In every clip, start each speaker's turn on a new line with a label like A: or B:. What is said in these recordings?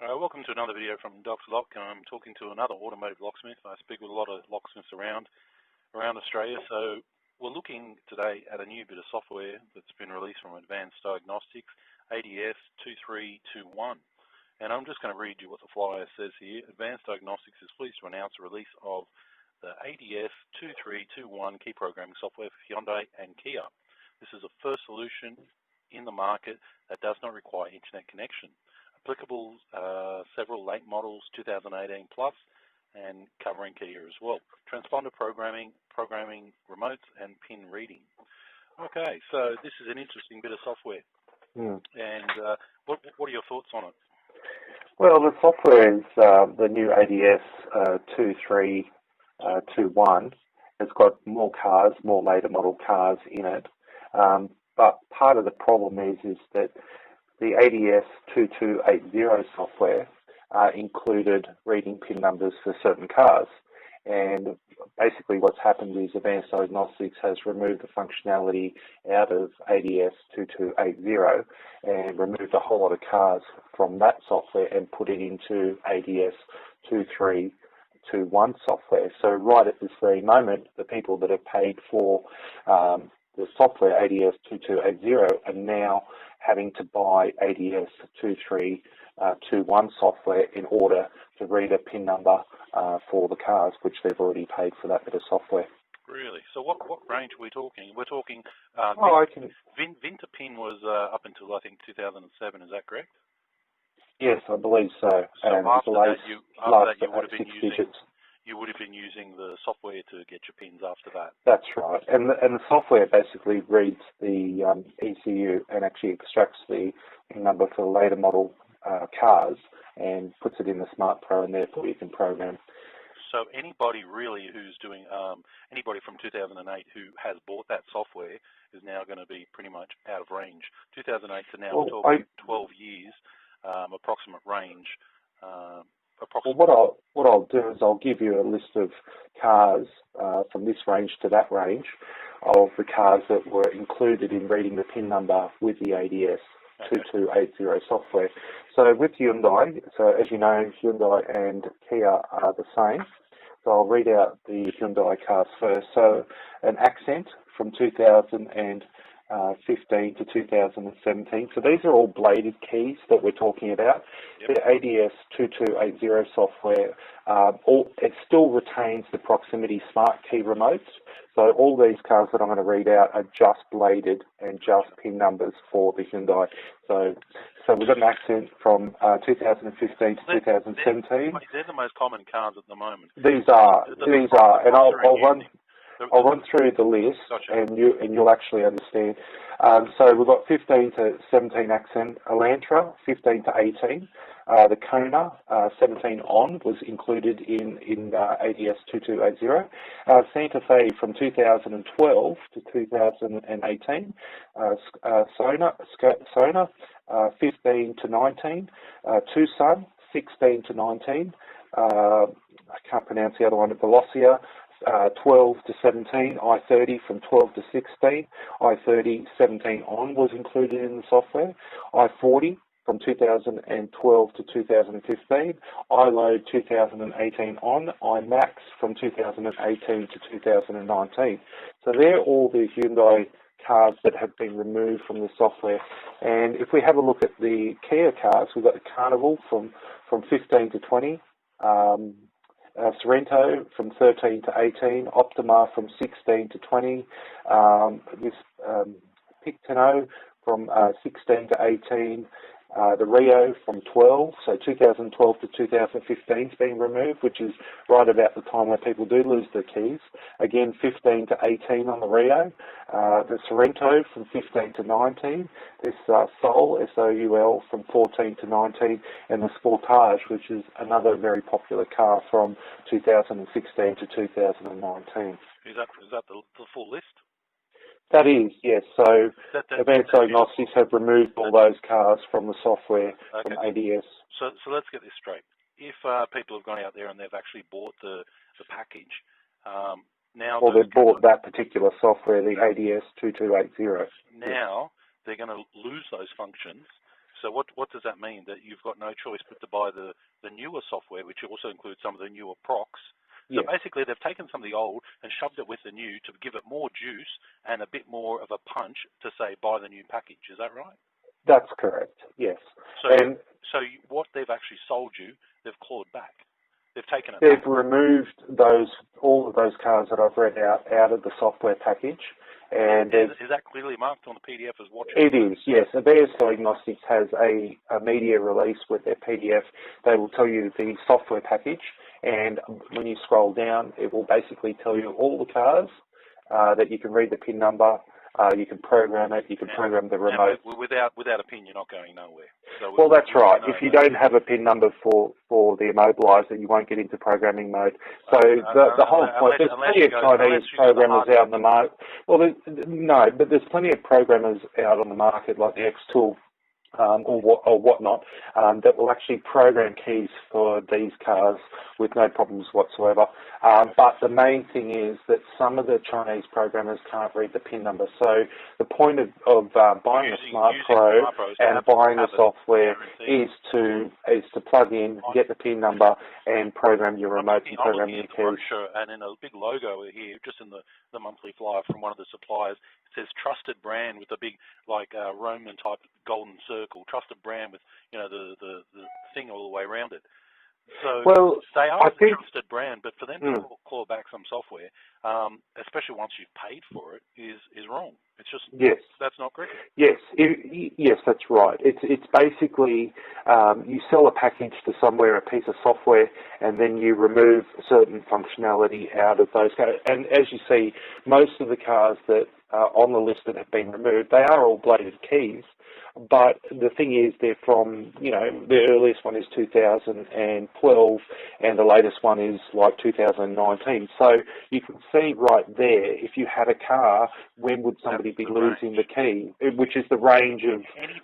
A: Welcome to another video from Dr. Lock. I'm talking to another automotive locksmith. I speak with a lot of locksmiths around Australia. So we're looking today at a new bit of software that's been released from Advanced Diagnostics, ADS 2321. And I'm just going to read you what the flyer says here. Advanced Diagnostics is pleased to announce the release of the ADS 2321 key programming software for Hyundai and Kia. This is the first solution in the market that does not require internet connection. Applicable several late models, 2018 plus, and covering Kia as well. Transponder programming, remotes, and pin reading. Okay, so this is an interesting bit of software. And what are your thoughts on it?
B: Well, the software is the new ADS 2321. It's got more cars, more later model cars in it. But part of the problem is that the ADS 2280 software included reading PIN numbers for certain cars. And basically what's happened is Advanced Diagnostics has removed the functionality out of ADS 2280 and removed a whole lot of cars from that software and put it into ADS 2321 software. So right at this very moment, the people that have paid for the software ADS 2280 are now having to buy ADS 2321 software in order to read a PIN number for the cars, which they've already paid for that bit of software.
A: Really? So what range are we talking? We're talking Vinta PIN was up until I think 2007. Is that correct?
B: Yes, I believe so.
A: So
B: and
A: after that, you would have been using the software to get your pins after that.
B: That's right, and the software basically reads the ECU and actually extracts the PIN number for the later model cars and puts it in the SmartPro, and therefore you can program.
A: So anybody really who's doing, anybody from 2008 who has bought that software is now going to be pretty much out of range. 2008 to now, we're talking 12 years, approximate range.
B: Well, what I'll do is I'll give you a list of cars from this range to that range of the cars that were included in reading the PIN number with the ADS 2280 software. So with Hyundai, so as you know, Hyundai and Kia are the same. So I'll read out the Hyundai cars first. So an Accent from 2015 to 2017. So these are all bladed keys that we're talking about. Yep. The ADS 2280 software, it still retains the proximity smart key remotes. So all these cars that I'm going to read out are just bladed and just PIN numbers for the Hyundai. So we've got an Accent from 2015 to 2017.
A: They're the most common cars at the moment.
B: These are, and I'll run through the list, gotcha. and you'll actually understand. So we've got 15 to 17 Accent, Elantra 15 to 18. The Kona 17 on was included in ADS 2280. Santa Fe from 2012 to 2018. Sona 15 to 19. Tucson 16 to 19. I can't pronounce the other one. Velocia 12 to 17, I-30 from 12 to 16, I-30 17 on was included in the software, I-40 from 2012 to 2015, I-Load 2018 on, I-Max from 2018 to 2019. So they're all the Hyundai cars that have been removed from the software. And if we have a look at the Kia cars, we've got the Carnival from 15 to 20, Sorento from 13 to 18, Optima from 16 to 20, Pictino from 16 to 18, the Rio from 12, so 2012 to 2015 is being removed, which is right about the time where people do lose their keys. Again, 15 to 18 on the Rio, the Sorento from 15 to 19, this Soul, S-O-U-L, from 14 to 19, and the Sportage, which is another very popular car from 2016 to 2019.
A: Is that the full list?
B: That is, yes. So Advanced Diagnostics have removed all those cars from the software from ADS.
A: So let's get this straight. If people have gone out there and they've actually bought the package, now...
B: Well, they've bought that particular software, the ADS 2280.
A: Now they're going to lose those functions. So what does that mean? That you've got no choice but to buy the newer software, which also includes some of the newer procs. So basically, they've taken some of the old and shoved it with the new to give it more juice and a bit more of a punch to say buy the new package. Is that right?
B: That's correct. Yes.
A: So what they've actually sold you, they've clawed back. They've taken it.
B: They've removed all of those cars that I've read out of the software package. And
A: is that clearly marked on the PDF as watching?
B: It is, yes. Advanced Diagnostics has a media release with their PDF. They will tell you the software package, and when you scroll down, it will basically tell you all the cars that you can read the PIN number. You can program it. You can program the remote.
A: Without a PIN, you're not going nowhere. So
B: well, that's right. If you don't have a PIN number for the immobiliser, you won't get into programming mode. So the whole point, there's plenty of Chinese programmers out in the market. Well, no, but there's plenty of programmers out on the market like the X-Tool or whatnot that will actually program keys for these cars with no problems whatsoever. But the main thing is that some of the Chinese programmers can't read the PIN number. So the point of buying a SmartPro and buying the software is to plug in, get the PIN number, and program your remote and program your keys.
A: And in a big logo here, just in the monthly flyer from one of the suppliers, it says trusted brand with a big Roman type golden circle, trusted brand with the thing all the way around it. So they are a trusted brand, but for them to claw back some software, especially once you've paid for it, is wrong. It's just that's not correct.
B: Yes, yes, that's right. It's basically you sell a package to somewhere, a piece of software, and then you remove certain functionality out of those cars. And as you see, most of the cars that are on the list that have been removed, they are all bladed keys. But the thing is, they're from, the earliest one is 2012, and the latest one is like 2019. So you can see right there, if you had a car, when would somebody be losing the key, which is the range of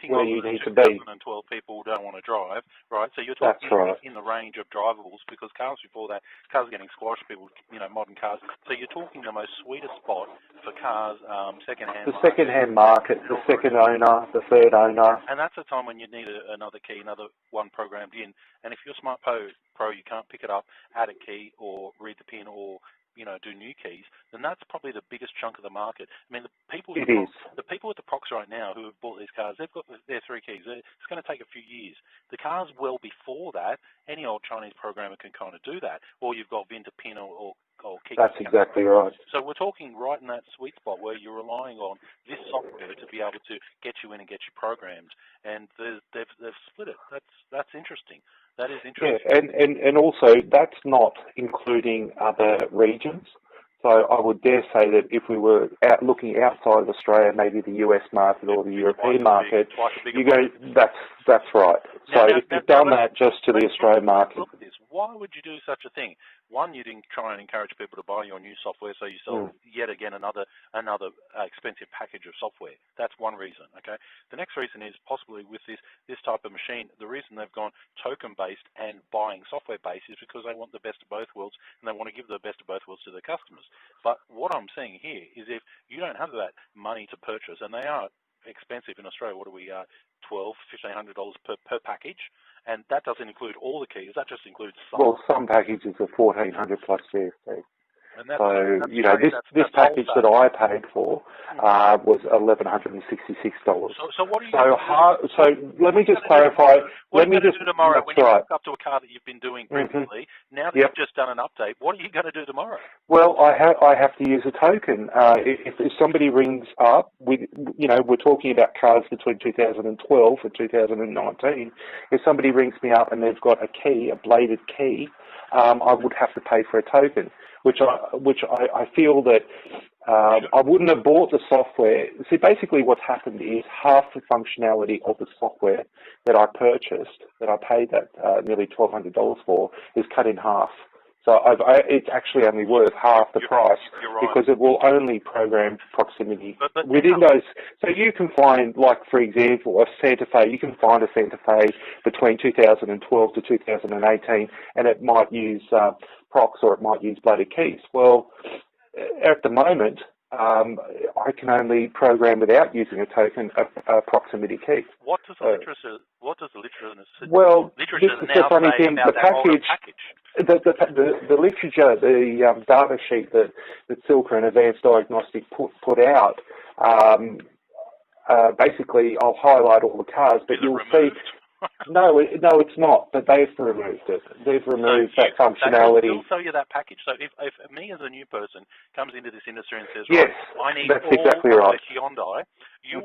B: where you need to be.
A: 2012 people don't want to drive, right? So you're talking in the range of drivables, because cars before that, cars are getting squashed, people, modern cars. So you're talking the most sweetest spot for cars, second-hand.
B: The second-hand market, the second owner, the third owner.
A: And that's a time when you need another key, another one programmed in. And if you're SmartPro, you can't pick it up, add a key, or read the PIN, or do new keys, then that's probably the biggest chunk of the market. I mean, the people with the procs right now who have bought these cars, they've got their 3 keys. It's going to take a few years. The cars well before that, any old Chinese programmer can kind of do that. Or you've got VIN to PIN or key.
B: That's exactly right.
A: So we're talking right in that sweet spot where you're relying on this software to be able to get you in and get you programmed. And they've split it. That's interesting. That is interesting.
B: Yeah, and also that's not including other regions. So I would dare say that if we were looking outside of Australia, maybe the US market or the European market, you go, that's right. So if you've done that just to the Australian market.
A: Look at this. Why would you do such a thing? One, you didn't try and encourage people to buy your new software, so you sell yet again another expensive package of software. That's one reason. Okay. The next reason is possibly with this type of machine, the reason they've gone token-based and buying software-based is because they want the best of both worlds, and they want to give the best of both worlds to their customers. But what I'm saying here is if you don't have that money to purchase, and they are expensive in Australia, what are we, $1,200, $1,500 per package? And that doesn't include all the keys. That just includes some.
B: Well, some packages are $1,400 plus GST. So, this package that I paid for was $1,166.
A: So what are you
B: So let me just clarify.
A: What are you going to do tomorrow when you hook up to a car that you've been doing previously? Now that you've just done an update, what are you going to do tomorrow?
B: Well, I have to use a token. If somebody rings up, we're talking about cars between 2012 and 2019. If somebody rings me up and they've got a key, a bladed key, I would have to pay for a token, which I feel that I wouldn't have bought the software. See, basically what's happened is half the functionality of the software that I purchased, that I paid that nearly $1,200 for, is cut in half. So it's actually only worth half the price because it will only program proximity within those. So you can find, like, for example, a Santa Fe. You can find a Santa Fe between 2012 to 2018, and it might use procs or it might use bladed keys. Well, at the moment, I can only program without using a token a proximity key.
A: What does the literature? What does the literature?
B: Well,
A: literature
B: this is the funny thing. The package. The literature, the data sheet that Silka and Advanced Diagnostic put out. Basically, I'll highlight all the cars, but you'll see. No, it's not. But they've removed it. They've removed that functionality.
A: They'll sell you that package. So if me as a new person comes into this industry and says,
B: yes,
A: right, I need
B: that's
A: all
B: exactly
A: of
B: right.
A: the Hyundai, you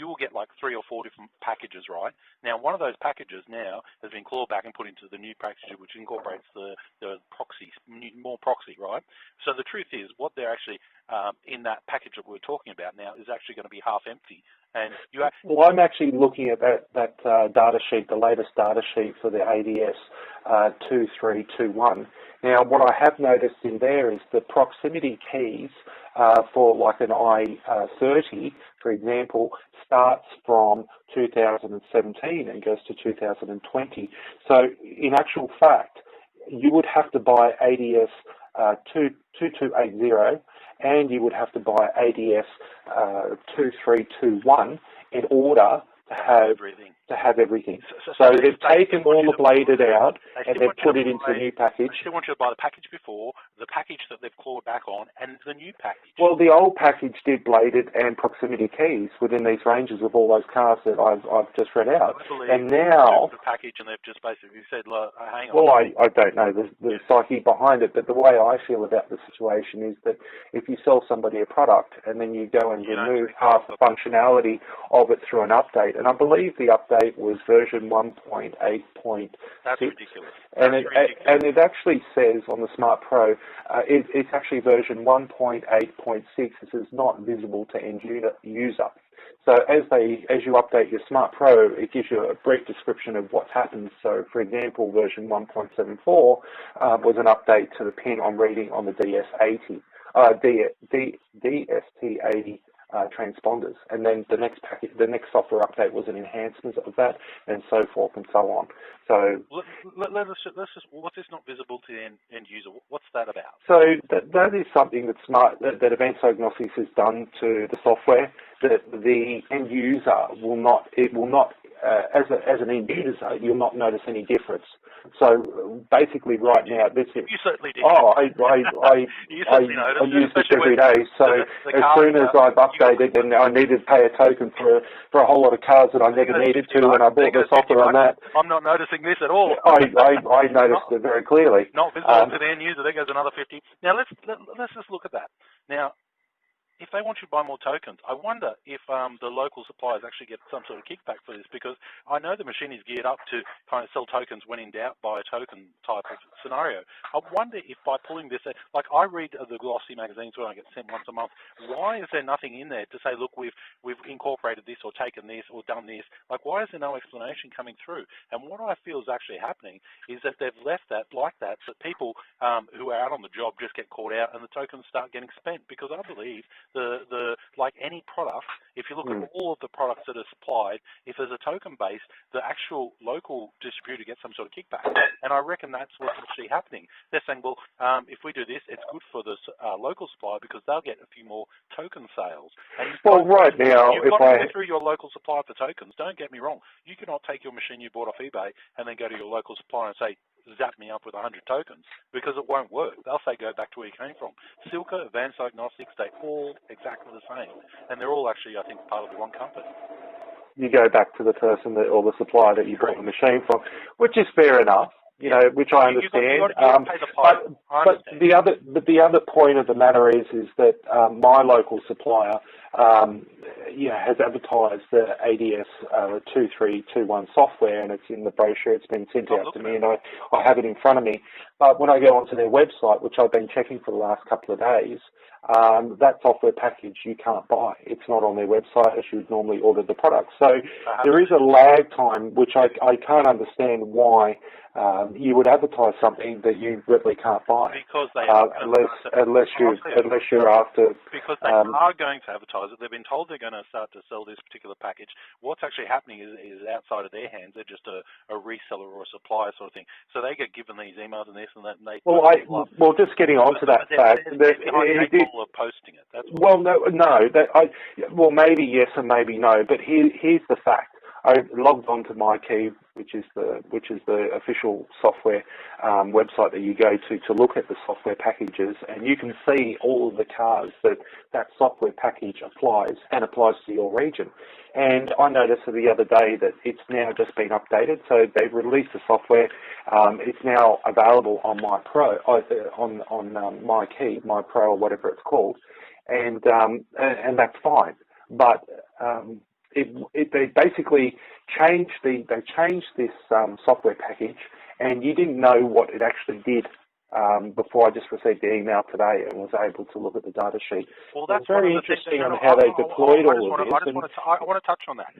A: will get like 3 or 4 different packages, right? Now, one of those packages now has been clawed back and put into the new package, which incorporates the proxy, more proxy, right? So the truth is, what they're actually in that package that we're talking about now is actually going to be half empty. And
B: well, I'm actually looking at that data sheet, the latest data sheet for the ADS 2321. Now, what I have noticed in there is the proximity keys for like an I-30, for example, starts from 2017 and goes to 2020. So, in actual fact, you would have to buy ADS 2280 and you would have to buy ADS 2321 in order to have everything. So they've taken all the bladed out and they've put it into the new package.
A: They still want you to buy the package before, the package that they've clawed back on, and the new package.
B: Well, the old package did bladed and proximity keys within these ranges of all those cars that I've just read out. And now
A: the package, and they've just basically said, hang on.
B: Well, I don't know the psyche behind it, but the way I feel about the situation is that if you sell somebody a product and then you go and remove half the functionality of it through an update, and I believe the update was version 1.8.6.
A: That's ridiculous.
B: And it actually says on the SmartPro, it's actually version 1.8.6. It says not visible to end user. So as you update your SmartPro, it gives you a brief description of what's happened. So, for example, version 1.74 was an update to the pin I'm reading on the DS80, DST80 transponders, and then the next software update was an enhancement of that, and so forth and so on. So
A: let's just what's this not visible to the end user? What's that about?
B: So that is something that Advanced Diagnostics has done to the software that the end user will not as an end user, you'll not notice any difference. So basically, right now, this is.
A: You certainly did.
B: Oh, I use this every day. So as soon as I've updated and I needed to pay a token for a whole lot of cars that I never needed to, and I bought the software on that.
A: I'm not noticing this at all.
B: I noticed it very clearly.
A: Not visible to the end user. There goes another 50. Now let's just look at that. Now, if they want you to buy more tokens, I wonder if the local suppliers actually get some sort of kickback for this, because I know the machine is geared up to kind of sell tokens when in doubt by a token type of scenario. I wonder if by pulling this, like I read the glossy magazines when I get sent once a month, why is there nothing in there to say, look, we've incorporated this or taken this or done this? Like, why is there no explanation coming through? And what I feel is actually happening is that they've left that like that, so people who are out on the job just get caught out and the tokens start getting spent, because I believe like any product, if you look at all of the products that are supplied, if there's a token base, the actual local distributor gets some sort of kickback. And I reckon that's what's actually happening. They're saying, well, if we do this, it's good for the local supplier because they'll get a few more token sales. And
B: right now,
A: you've got to go through your local supplier for tokens. Don't get me wrong. You cannot take your machine you bought off eBay and then go to your local supplier and say, zap me up with 100 tokens, because it won't work. They'll say go back to where you came from. Silka, Advanced Diagnostics, they all exactly the same, and they're all actually, I think, part of the one company.
B: You go back to the person or the supplier that you bought the machine from, which is fair enough. Which I understand. But the other point of the matter is that my local supplier, has advertised the ADS 2321 software, and it's in the brochure. It's been sent out to me, and I have it in front of me. But when I go onto their website, which I've been checking for the last couple of days, that software package you can't buy. It's not on their website as you would normally order the product. So there is a lag time, which I can't understand why you would advertise something that you really can't buy.
A: Because they
B: unless you're after.
A: Because they are going to advertise it. They've been told they're going to start to sell this particular package. What's actually happening is outside of their hands. They're just a reseller or a supplier sort of thing. So they get given these emails and this and that. And they
B: just getting on to that fact.
A: Of posting it. That's
B: maybe yes and maybe no. But here's the fact. I logged on to MyKey, which is the official software website that you go to look at the software packages, and you can see all of the cars that software package applies to your region. And I noticed the other day that it's now just been updated, so they've released the software. It's now available on MyPro, on MyKey, MyPro or whatever it's called, and that's fine. But they basically changed this software package, and you didn't know what it actually did before I just received the email today and was able to look at the data sheet.
A: Well, that's
B: very interesting on how they deployed all of this.
A: I want to touch on that.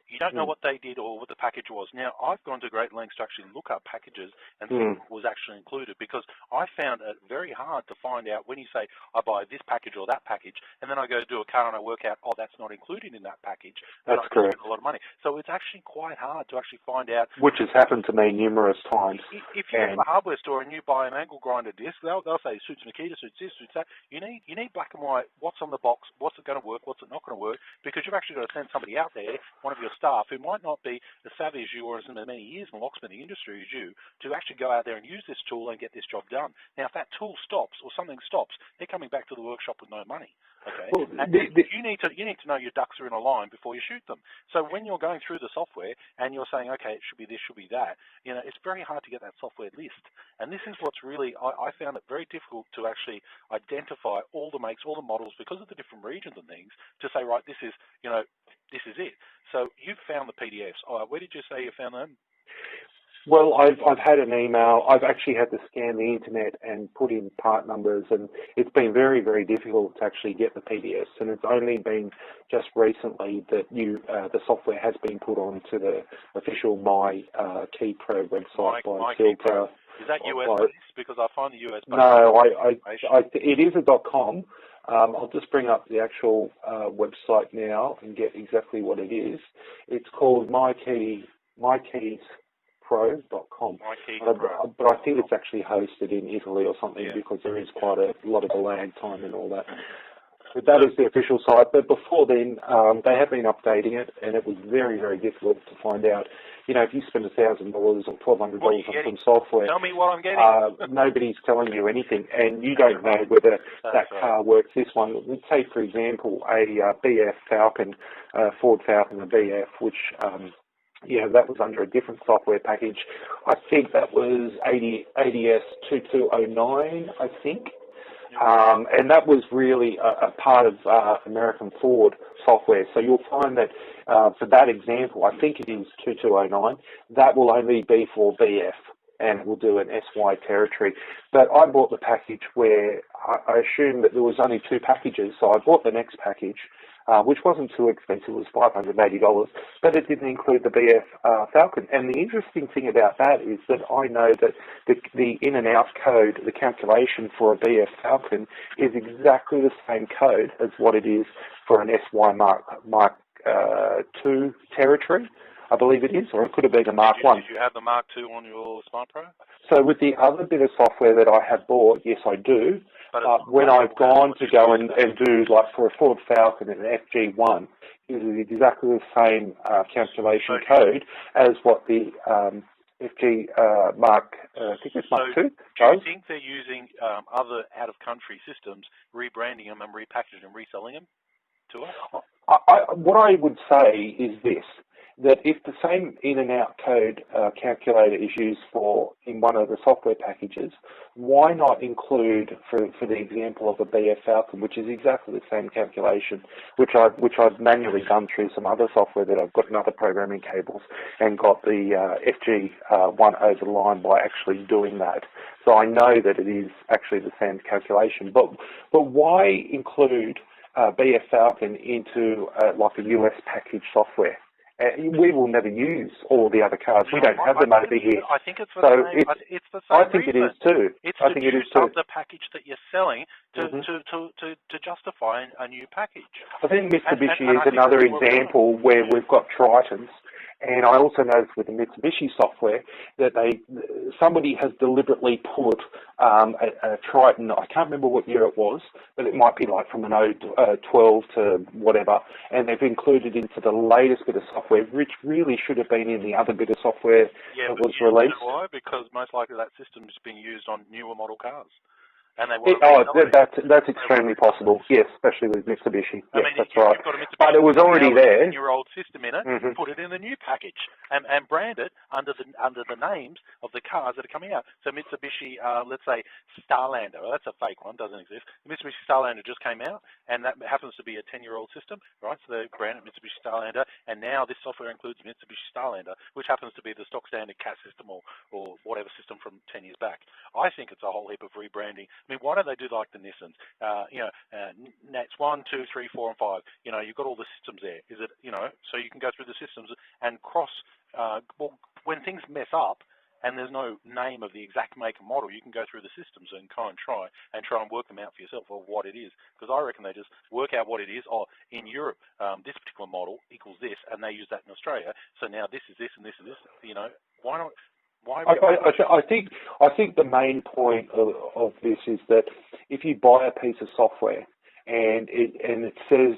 A: You don't know what they did or what the package was. Now, I've gone to great lengths to actually look up packages and see what was actually included, because I found it very hard to find out when you say, I buy this package or that package, and then I go to do a car and I work out, oh, that's not included in that package.
B: That's correct.
A: A lot of money. So it's actually quite hard to actually find out.
B: Which has happened to me numerous times.
A: If you go to a hardware store and you buy an angle grinder disc, they'll say, suits Makita, suits this, suits that. You need black and white, what's on the box, what's it going to work, what's it not going to work, because you've actually got to send somebody out there, one of your staff, who might not be as savvy as you or as many years in the locksmithing industry as you, to actually go out there and use this tool and get this job done. Now, if that tool stops or something stops, they're coming back to the workshop with no money. Okay, well, you need to know your ducks are in a line before you shoot them. So when you're going through the software and you're saying, okay, it should be this, should be that, it's very hard to get that software list. And this is what's really, I found it very difficult to actually identify all the makes, all the models, because of the different regions and things, to say, right, this is it. So you've found the PDFs. Where did you say you found them?
B: Well, I've had an email. I've actually had to scan the internet and put in part numbers, and it's been very, very difficult to actually get the PDFs. And it's only been just recently that the software has been put onto the official MyKey Pro website by Filter.
A: Is that US based? Because I find the US based.
B: No, it is a .com. I'll just bring up the actual website now and get exactly what it is. It's called mykeys.pro.com. But I think it's actually hosted in Italy or something, because there is quite a lot of a lag time and all that. But that is the official site. But before then, they have been updating it, and it was very, very difficult to find out. If you spend $1,000 or $1,200 on some software,
A: tell me what I'm getting.
B: Nobody's telling you anything, and you don't know whether that car works. This one, let's say, for example, a BF Falcon, Ford Falcon, a BF, which that was under a different software package. I think that was ADS 2209, I think. And that was really a part of American Ford software. So you'll find that for that example, I think it is 2209, that will only be for BF, and it will do an SY territory. But I bought the package where I assumed that there was only 2 packages, so I bought the next package, which wasn't too expensive. It was $580, but it didn't include the BF Falcon. And the interesting thing about that is that I know that the in and out code, the calculation for a BF Falcon, is exactly the same code as what it is for an SY Mark II territory, I believe it is, or it could have been a Mark 1.
A: Did you have the Mark II on your SmartPro?
B: So with the other bit of software that I have bought, yes, I do. When I've gone to go and do, like for a Ford Falcon and an FG1, it is exactly the same calculation code as what the FG Mark, I think it's Mark II.
A: Do you think they're using other out-of-country systems, rebranding them and repackaging and reselling them to us?
B: What I would say is this, that if the same in and out code calculator is used in one of the software packages, why not include, for the example of a BF Falcon, which is exactly the same calculation, which I've manually done through some other software that I've got in other programming cables, and got the FG1 over the line by actually doing that. So I know that it is actually the same calculation. But why include BF Falcon into like a US package software? We will never use all the other cars. We don't have them over here.
A: I think it's
B: so
A: it's the same
B: I think
A: reason.
B: it is too.
A: It's
B: I think it is too.
A: up the package that you're selling to justify a new package.
B: I think Mitsubishi is another example where we've got Tritons. And I also noticed with the Mitsubishi software that somebody has deliberately put a Triton, I can't remember what year it was, but it might be like from an 12 to whatever, and they've included into the latest bit of software, which really should have been in the other bit of software that was released.
A: You know why? Because most likely that system is being used on newer model cars. And
B: that's extremely possible. Yes, especially with Mitsubishi. Yes, that's right.
A: Got a Mitsubishi,
B: but it was already there.
A: 10-year-old system in it. Put it in the new package and brand it under the names of the cars that are coming out. So Mitsubishi, let's say Starlander. Well, that's a fake one, doesn't exist. The Mitsubishi Starlander just came out, and that happens to be a 10-year-old system, right? So they brand it Mitsubishi Starlander, and now this software includes Mitsubishi Starlander, which happens to be the stock standard CAT system or whatever system from 10 years back. I think it's a whole heap of rebranding. I mean, why don't they do like the Nissans? Nats 1, 2, 3, 4, and 5. You've got all the systems there. Is it, so you can go through the systems and cross. When things mess up and there's no name of the exact make and model, you can go through the systems and try and work them out for yourself of what it is. Because I reckon they just work out what it is. Oh, in Europe, this particular model equals this, and they use that in Australia. So now this is this and this and this. Why not?
B: I think the main point of this is that if you buy a piece of software and it says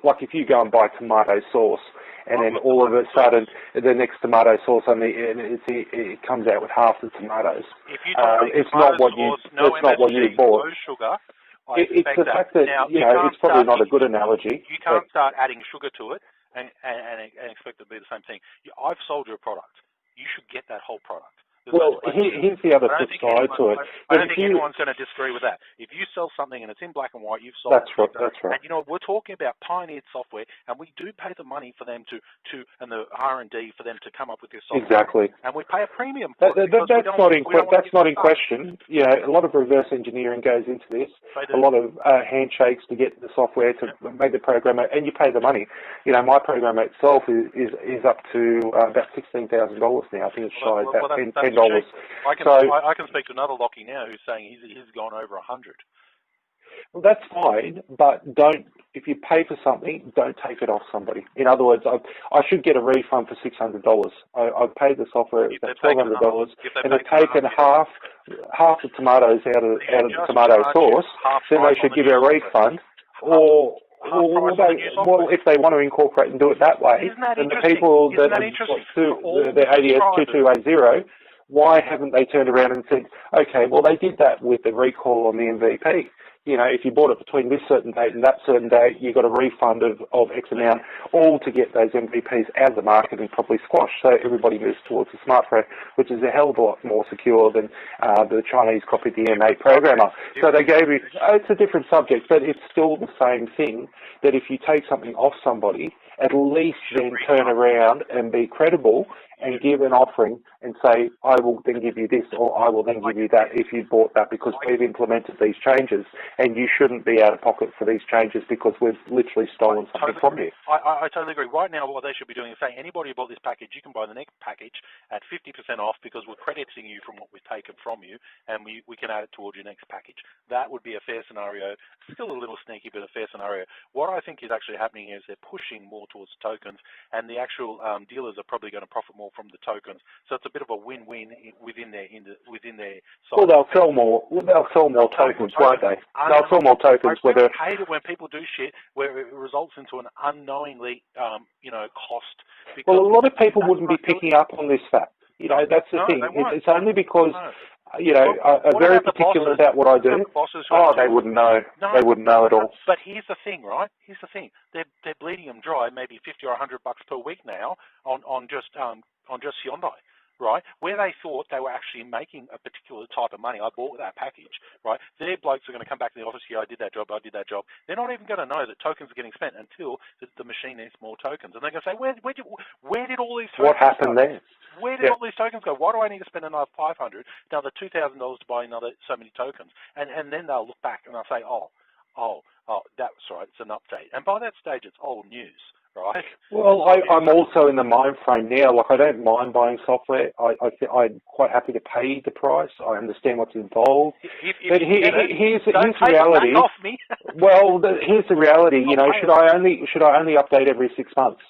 B: like if you go and buy tomato sauce and then all of a sudden the next tomato sauce it comes out with half the tomatoes. It's not what you bought.
A: Sugar,
B: it's the fact that it's probably not a good analogy.
A: You can't start adding sugar to it and expect it to be the same thing. I've sold you a product. You should get that whole product.
B: Well, here's the other flip side to it.
A: I don't think anyone's going to disagree with that. If you sell something and it's in black and white, you've sold it.
B: That's right.
A: And we're talking about pioneered software, and we do pay the money for them and the R&D for them to come up with this software.
B: Exactly.
A: And we pay a premium for it.
B: That's not in question. A lot of reverse engineering goes into this. A lot of handshakes to get the software to make the programmer, and you pay the money. My programmer itself is up to about $16,000 now. I think it's shy about $10.
A: I can speak to another Lockie now who's saying he's gone over 100.
B: Well, that's fine, but if you pay for something, don't take it off somebody. In other words, I should get a refund for $600. I've paid the software $1,200, and they've taken half the tomatoes out of the tomato sauce, then they should give you a refund, or if they want to incorporate and do it that way, then the people the ADS 2280, why haven't they turned around and said, okay, well, they did that with the recall on the MVP. If you bought it between this certain date and that certain date, you got a refund of X amount, all to get those MVPs out of the market and probably squashed. So everybody moves towards the SmartPro, which is a hell of a lot more secure than the Chinese copied the M8 programmer. So they gave you, it's a different subject, but it's still the same thing, that if you take something off somebody, at least then turn around and be credible and give an offering and say, I will then give you this or I will then give you that if you bought that, because we've implemented these changes and you shouldn't be out of pocket for these changes because we've literally stolen something from you.
A: I totally agree. Right now what they should be doing is saying anybody who bought this package, you can buy the next package at 50% off because we're crediting you from what we've taken from you and we can add it towards your next package. That would be a fair scenario. Still a little sneaky, but a fair scenario. What I think is actually happening is they're pushing more towards tokens, and the actual dealers are probably going to profit more from the tokens. So it's a bit of a win-win within their side.
B: Well, they'll sell more tokens, won't they? They'll sell more tokens.
A: I hate it when people do shit where it results into an unknowingly, cost.
B: Well, a lot of people wouldn't be picking up on this fact. That's the thing. It's only because. Are very particular about what I do. They wouldn't know. No, they wouldn't know at all.
A: But here's the thing, right? Here's the thing. They're bleeding them dry, maybe $50 or $100 per week now on just Hyundai, right? Where they thought they were actually making a particular type of money. I bought that package, right? Their blokes are going to come back to the office here. I did that job. They're not even going to know that tokens are getting spent until the machine needs more tokens. And they're going to say, where did all these tokens
B: What happened
A: go?
B: there?
A: Where did all these tokens go? Why do I need to spend another $500, another $2,000 to buy another so many tokens? And then they'll look back and they'll say, oh, that's right, it's an update. And by that stage, it's old news, right?
B: Well, I'm also in the mind frame now. Like, I don't mind buying software. I'm quite happy to pay the price. I understand what's involved. But here's the reality.
A: Back off me.
B: Well, here's the reality. You know, should I only update every 6 months?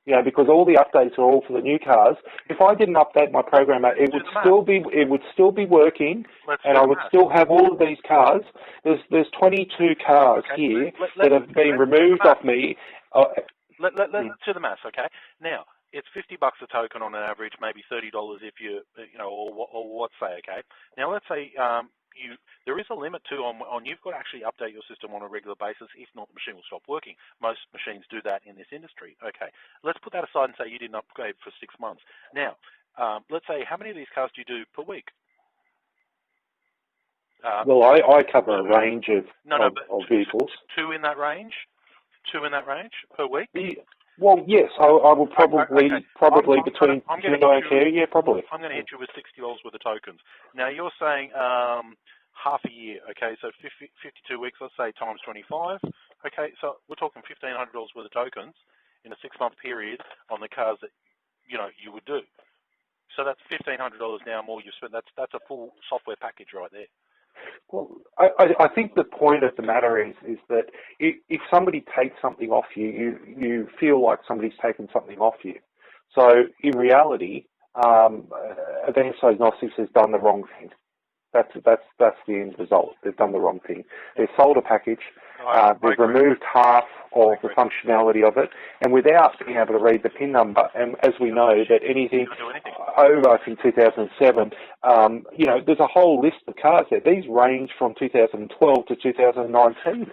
B: You know, because all the updates are all for the new cars. If I didn't update my program, it would still be working, and I would still have all of these cars. There's 22 cars here that have been removed off me.
A: Let's do the maths, okay? Now, it's $50 a token on an average, maybe $30 if you know, or what say, okay? Now, let's say there is a limit too on you've got to actually update your system on a regular basis. If not, the machine will stop working. Most machines do that in this industry. Okay, let's put that aside and say you didn't upgrade for 6 months. Now, let's say how many of these cars do you do per week?
B: Well, I cover a range of vehicles.
A: Two in that range? Two in that range per week?
B: Well, yes, I will probably between Hyundai and Kia, yeah, probably.
A: I'm going to hit you with $60 worth of tokens. Now, you're saying half a year, okay, so 52 weeks, let's say, times 25. Okay, so we're talking $1,500 worth of tokens in a 6-month period on the cars that, you know, you would do. So that's $1,500 now more you've spent. That's a full software package right there.
B: Well, I think the point of the matter is that if somebody takes something off you, you feel like somebody's taken something off you. So in reality, Advanced Diagnostics has done the wrong thing. That's the end result. They've done the wrong thing. They've sold a package. They've removed half of the functionality of it, and without being able to read the PIN number. And as we know, that anything over, I think, 2007, you know, there's a whole list of cars there. These range from 2012 to 2019.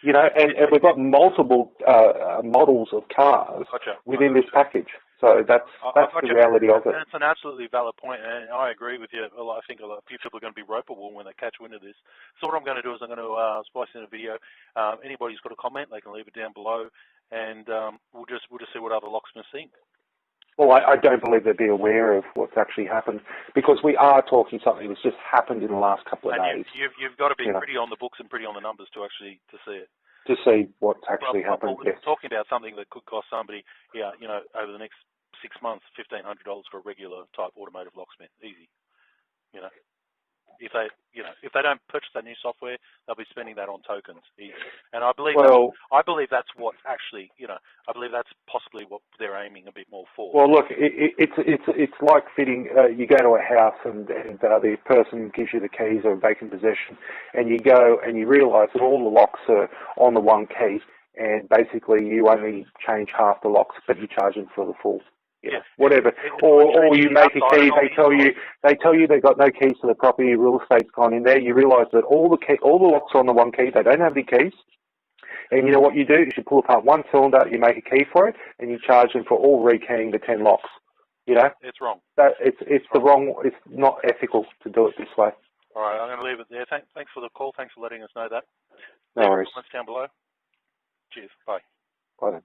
B: You know, and we've got multiple models of cars within this package. So that's the reality of it.
A: It's an absolutely valid point, and I agree with you. Well, I think a few people are going to be ropeable when they catch wind of this. So what I'm going to do is I'm going to splice in a video. Anybody's got a comment, they can leave it down below, and we'll just see what other locksmiths think.
B: Well, I don't believe they'd be aware of what's actually happened, because we are talking something that's just happened in the last couple of days.
A: You've got to be pretty on the books and pretty on the numbers to see it.
B: To see what's actually happened.
A: We're talking about something that could cost somebody, you know, over the next 6 months, $1,500 for a regular type automotive locksmith, easy. You know, if they don't purchase that new software, they'll be spending that on tokens, easy. And I believe that's what actually, you know, I believe that's possibly what they're aiming a bit more for.
B: Well, look, it's like fitting. You go to a house and the person gives you the keys or vacant possession, and you go and you realise that all the locks are on the one key, and basically you only change half the locks, but you charge them for the full. Yeah, whatever. Or you make a key. They tell you they've got no keys to the property. Real estate's gone in there. You realise that all the locks are on the one key. They don't have any keys. And you know what you do is you pull apart one cylinder, you make a key for it, and you charge them for all rekeying the 10 locks. You know,
A: it's wrong.
B: It's wrong. It's not ethical to do it this way.
A: All right, I'm going to leave it there. Thanks for the call. Thanks for letting us know that.
B: No worries.
A: Comments down below. Cheers. Bye.
B: Bye then.